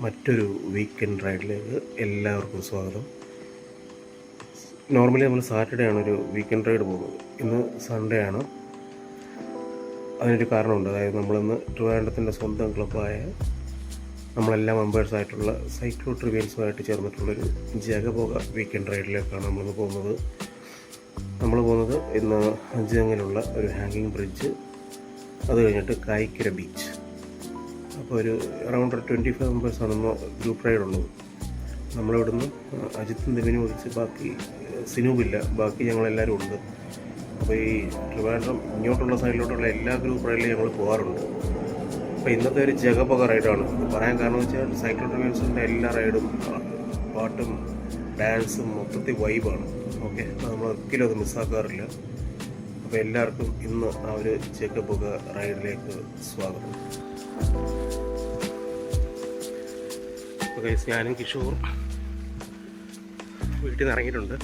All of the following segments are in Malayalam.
മറ്റൊരു വീക്കെൻഡ് റൈഡിലേക്ക് എല്ലാവർക്കും സ്വാഗതം. നോർമലി നമ്മൾ സാറ്റർഡേ ആണ് ഒരു വീക്കെൻഡ് റൈഡ് പോകുന്നത്. ഇന്ന് സൺഡേ ആണ്. അതിനൊരു കാരണമുണ്ട്. അതായത് നമ്മളിന്ന് ട്രിവാൻഡ്രത്തിൻ്റെ സ്വന്തം ക്ലബ്ബായ നമ്മളെല്ലാം മെമ്പേഴ്സായിട്ടുള്ള സൈക്ലോ ട്രിവിയൻസുമായിട്ട് ചേർന്നിട്ടുള്ളൊരു ജഗബോഗ വീക്കെൻഡ് റൈഡിലേക്കാണ് നമ്മളിന്ന് പോകുന്നത്. നമ്മൾ പോകുന്നത് ഇന്ന് അഞ്ചുതെങ്ങിലുള്ള ഒരു ഹാങ്ങിങ് ബ്രിഡ്ജ്, അത് കഴിഞ്ഞിട്ട് കായിക്കര ബീച്ച്. അപ്പോൾ ഒരു അറൗണ്ട് 25 മെമ്പേഴ്സാണ് ഇന്ന് ഗ്രൂപ്പ് റൈഡ് ഉള്ളത്. നമ്മളിവിടുന്ന് അജിത്തും ദിവിനും ഒഴിച്ച് ബാക്കി സിനൂബില്ല, ബാക്കി ഞങ്ങളെല്ലാവരും ഉണ്ട്. അപ്പോൾ ഈ ട്രിവാൻഡ്രം ഇങ്ങോട്ടുള്ള സൈഡിലോട്ടുള്ള എല്ലാ ഗ്രൂപ്പ് റൈഡിലും ഞങ്ങൾ പോകാറുണ്ട്. അപ്പോൾ ഇന്നത്തെ ഒരു ജഗബോഗ റൈഡാണ്. പറയാൻ കാരണം വെച്ചാൽ സൈക്ലോ ട്രിവിയൻസിൻ്റെ എല്ലാ റൈഡും പാട്ടും ഡാൻസും മൊത്തത്തിൽ വൈബാണ്. ഓക്കെ, നമ്മൾ ഒരിക്കലും അത് മിസ്സാക്കാറില്ല. അപ്പോൾ എല്ലാവർക്കും ഇന്ന് ആ ഒരു ജഗബോഗ റൈഡിലേക്ക് സ്വാഗതം. ഞാനും കിഷോർ വീട്ടിൽ നിന്ന് ഇറങ്ങിയിട്ടുണ്ട്.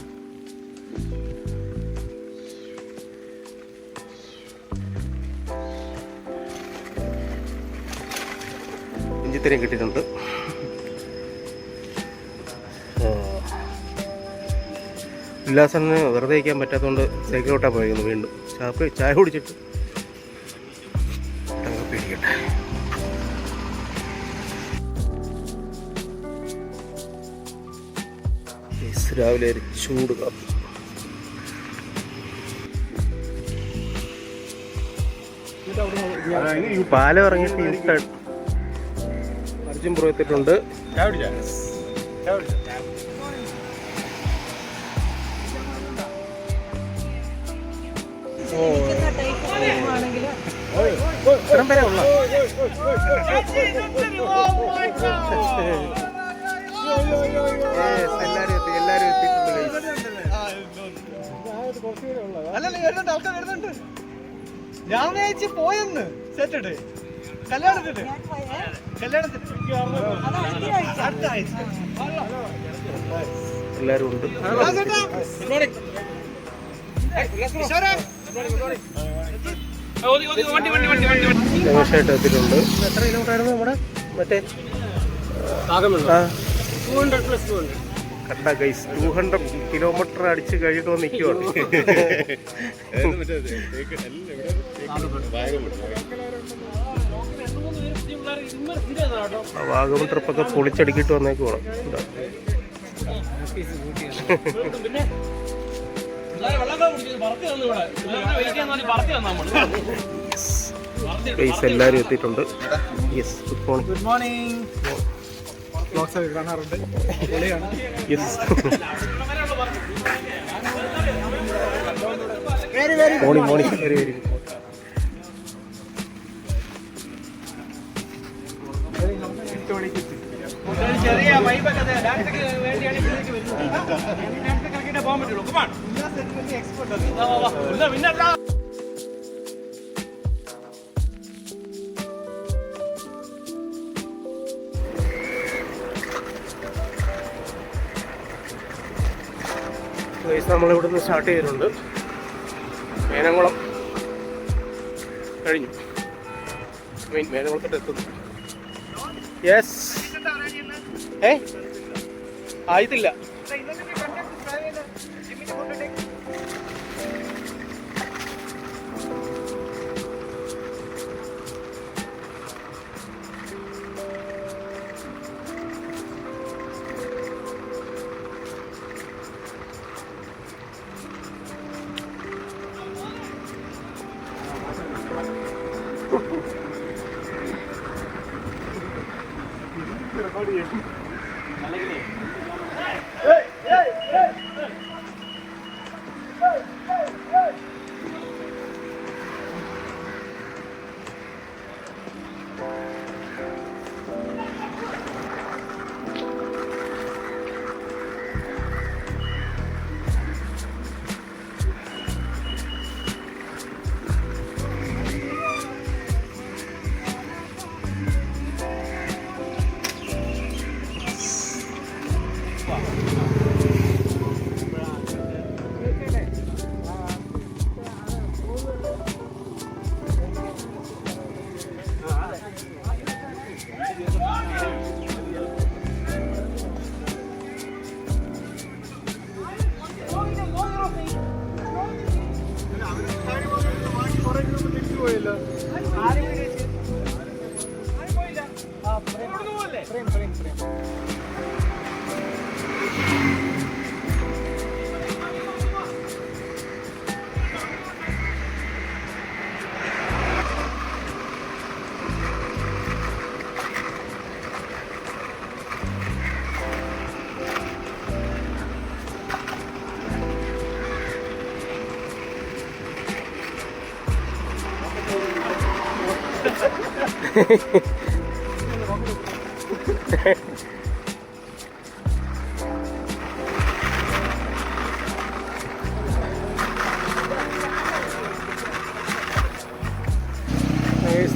ഇഞ്ചിത്തരം കിട്ടിയിട്ടുണ്ട്. ഉല്ലാസന് വെറുതെ വയ്ക്കാൻ പറ്റാത്തതുകൊണ്ട് സൈക്കിളോട്ടാണ് പോയിരുന്നു. വീണ്ടും ചായ കുടിച്ചിട്ട് പിടിക്കട്ടെ. രാവിലെ ഒരു ചൂട് കാപ്പി. പാലം ഇറങ്ങിയിട്ട് അർജുൻ എത്തിയിട്ടുണ്ട്. ഇത്രയും പേരെ ഉള്ള എല്ലാരും എത്തിയിട്ടുണ്ട്. ഞായറാഴ്ച പോയെന്ന് സെറ്റഡ് കല്യാണത്തിന് എല്ലാരും ഉണ്ട്. രമേശായിട്ട് എത്തിയിട്ടുണ്ട്. എത്ര കിലോമീറ്റർ ആയിരുന്നു നമ്മുടെ മറ്റേ കണ്ട ഗൈസ്? 200 കിലോമീറ്റർ അടിച്ച് കഴിഞ്ഞിട്ട് വന്ന് നിൽക്കുവാണ്. വാഗമൺ ട്രിപ്പൊക്കെ പൊളിച്ചടുക്കിയിട്ട് വന്നേക്കുവാണ്. ഗൈസ് എല്ലാവരും എത്തിയിട്ടുണ്ട്. Yes, good morning. കാണാറുണ്ട്. മോർണിംഗ് വെരി വെരി ചെറിയ വൈബൊക്കെ വേണ്ടിയാണ് പോകാൻ പറ്റുള്ളൂ. പിന്നെ നമ്മളിവിടുന്ന് സ്റ്റാർട്ട് ചെയ്തിട്ടുണ്ട്. മേനംകുളം കഴിഞ്ഞു. മേനംകുളത്തോട്ട് എത്തുന്നു. യെസ്, ആയിട്ടില്ല.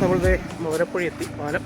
നമ്മളുടെ മോരപ്പുഴ എത്തി പാലം.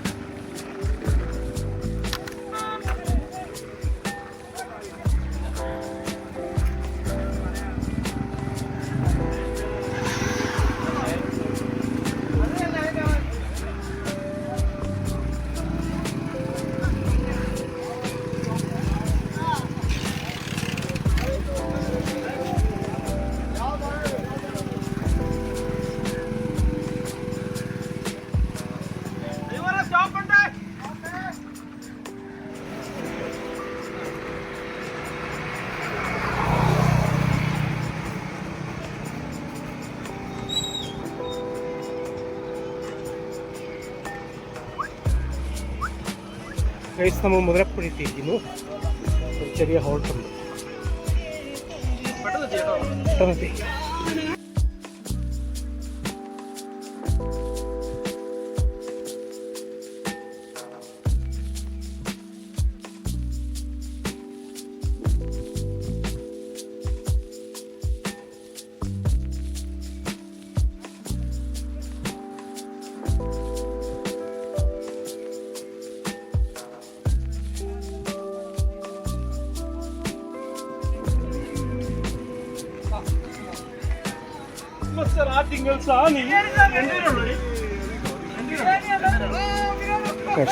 ഗൈസ് നമ്മൾ മുതലപ്പുഴ എത്തിയിരിക്കുന്നു. ഒരു ചെറിയ ഹോൾട്ടുണ്ട്. പെട്ടെന്ന്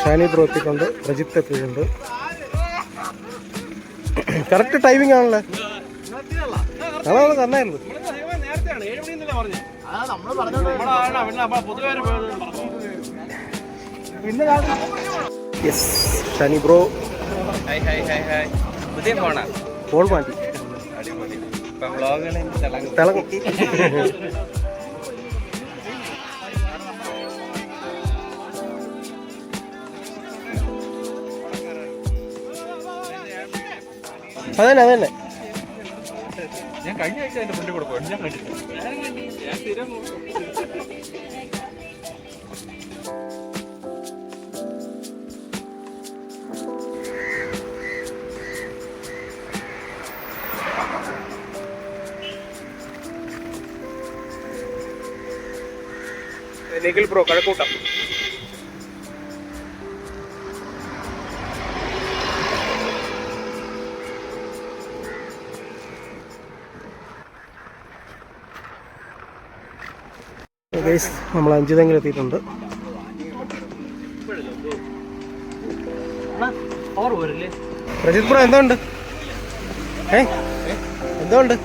ഷാനി ബ്രോ എത്തിക്കൊണ്ട് പ്രജിത്ത് എത്തിയിട്ടുണ്ട്. കറക്റ്റ് ടൈമിംഗ് ആണല്ലേ. അതാണ് തന്നായിരുന്നു. യെസ് ഷാനി ബ്രോ ഫോൺ മാറ്റി തിളങ്ങും. അതന്നെ അതന്നെ ഞാൻ കഴിഞ്ഞ ആഴ്ച അതിന്റെ മുന്നിൽ കൂടെ പോയി. ഞാൻ കണ്ടിട്ടില്ല. നിഖിൽ ബ്രോ കഴക്കൂട്ടം. നമ്മൾ അഞ്ചുതെങ്കിലും എത്തിയിട്ടുണ്ട്. പ്രജിത് ബ്രോ എന്തുണ്ട്? എന്തുണ്ട്?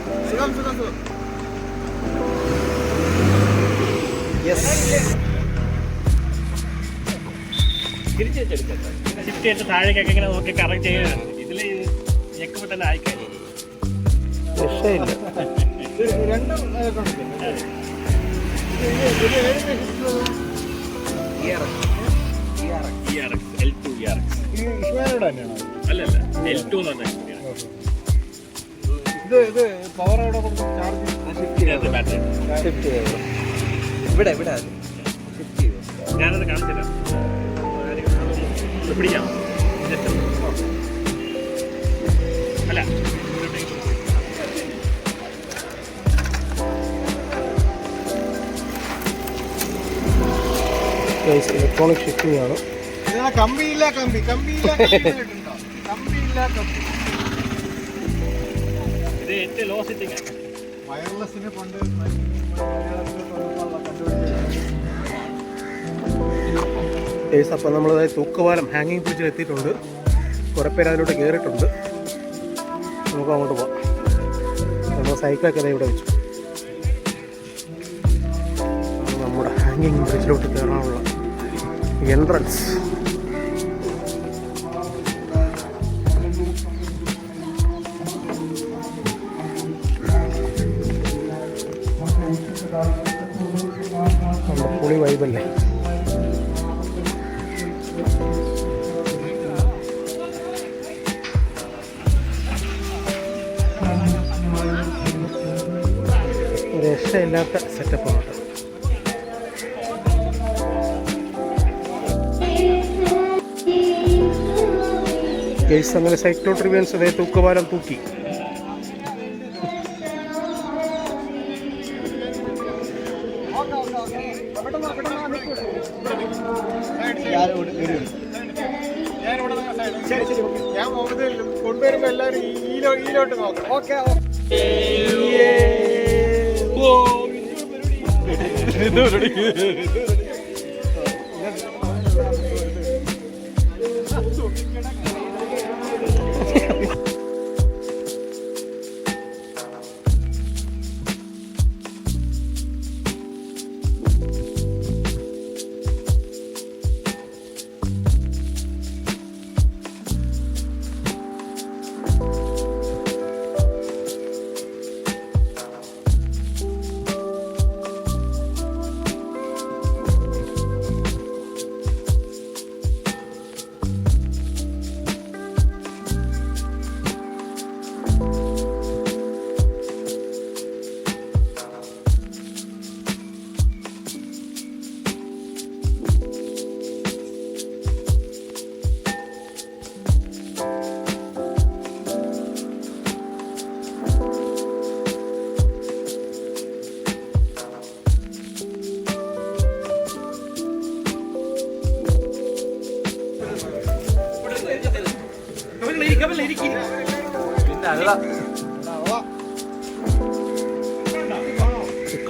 ഷിഫ്റ്റ് ചെയ്തിട്ട് താഴേക്കൊക്കെ ഇങ്ങനെ നോക്കി കറക്റ്റ് ചെയ്യുന്നത്. ഇതില് ഞെക്കുമ്പോ തന്നെ ആയിക്കഴിഞ്ഞു. രക്ഷയില്ല. ഞാനത് കാണിച്ചില്ല. പിടിക്കാം. അല്ല ഇലക്ട്രോണിക് ഷിഫ്റ്റിംഗ് ആണ്. കമ്പിയില്ല കമ്പി ഇത് ഏറ്റവും ലോ സെറ്റിംഗ് ആണ്. വയർലെസ്സിന് കൊണ്ട് അപ്പം നമ്മളതായത് തൂക്കുപാലം ഹാങ്ങിങ് ബ്രിഡ്ജിൽ എത്തിയിട്ടുണ്ട്. കുറേ പേര് അതിലോട്ട് കയറിയിട്ടുണ്ട്. നമുക്ക് അങ്ങോട്ട് പോകാം. നമ്മൾ സൈക്കിളൊക്കെ ഇവിടെ വെച്ചു. നമ്മുടെ ഹാങ്ങിങ് ബ്രിഡ്ജിലോട്ട് കയറാനുള്ള എൻട്രൻസ്. നമ്മുടെ പുളി വൈബല്ലേ. രക്ഷയില്ലാത്ത സെറ്റപ്പാണ്. ഗൈസ് അങ്ങനെ സൈക്ലോ ട്രിവ്യൻസ് അതേ തൂക്കുപാലം തൂക്കി. ഞാൻ കൊണ്ടുവരുമ്പോ എല്ലാവരും ഈലോട്ട് നോക്കണം. ഓക്കെ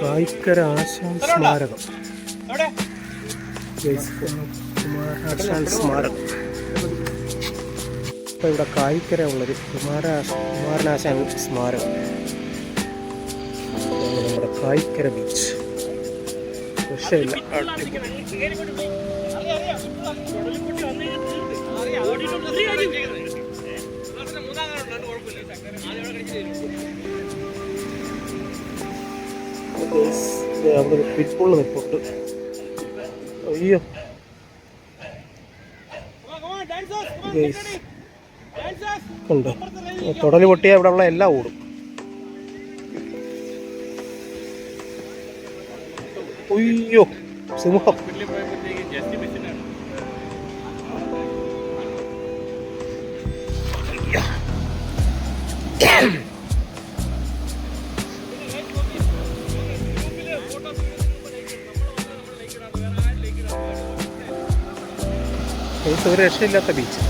കായിക്കര ആശാൻ സ്മാരകം. ആശാൻ സ്മാരകം. ഇപ്പം ഇവിടെ കായിക്കര ഉള്ളൊരു കുമാരനാശാൻ സ്മാരകം. നമ്മുടെ കായിക്കര ബീച്ച്. രക്ഷയില്ല. അവിടെ ഒരു പിറ്റ്ബുള്ള് നിൽപ്പുണ്ട്. അയ്യോ ഉണ്ട്. തുടല് പൊട്ടിയാൽ ഇവിടെ ഉള്ള എല്ലാം ഓടും. അയ്യോ സിംഹം. ഒരു രക്ഷയില്ലാത്ത ബീച്ച്.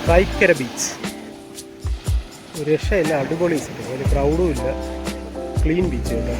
കായിക്കര ബീച്ച് ഒരു രക്ഷയില്ല. അടിപൊളി സ്ഥലം. ഒരു ക്രൗഡും ഇല്ല. ക്ലീൻ ബീച്ച് കേട്ടോ.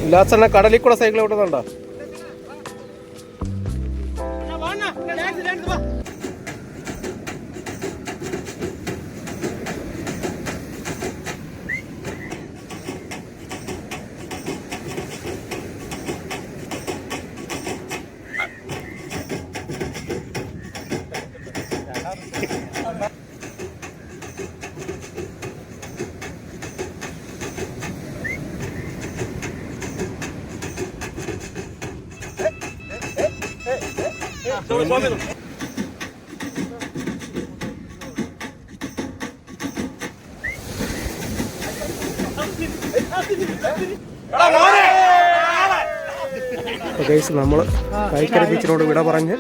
ഉല്ലാസണ്ണ കടലിൽ കൂടെ സൈക്കിൾ ഓടുന്നുണ്ടോ? ഗൈസ് നമ്മൾ കായിക്കര ബീച്ചിനോട് വിട പറഞ്ഞ്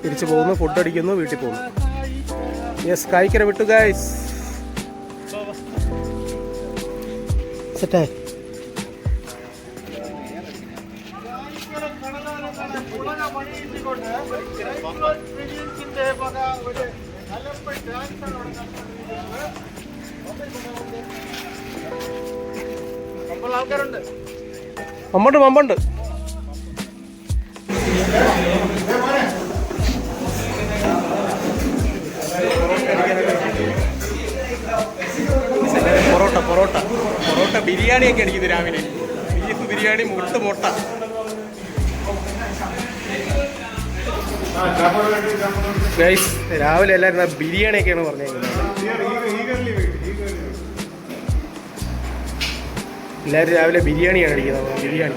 തിരിച്ചു പോകുന്നു. ഫുഡ് അടിക്കുന്നു, വീട്ടിൽ പോകുന്നു. യെസ്, കായിക്കര വിട്ടു ഗൈസ്. സെറ്റായി. മമ്പുണ്ട്. പൊറോട്ട ബിരിയാണിയൊക്കെ അടിക്കുന്നത് രാവിലെ. ബീഫ് ബിരിയാണി, മുട്ട. ഗൈസ് രാവിലെ എല്ലാവരും ബിരിയാണിയൊക്കെയാണ് പറഞ്ഞേക്കുന്നത്. എല്ലാവരും രാവിലെ ബിരിയാണിയാണ് അടിക്കുന്നത്. ബിരിയാണി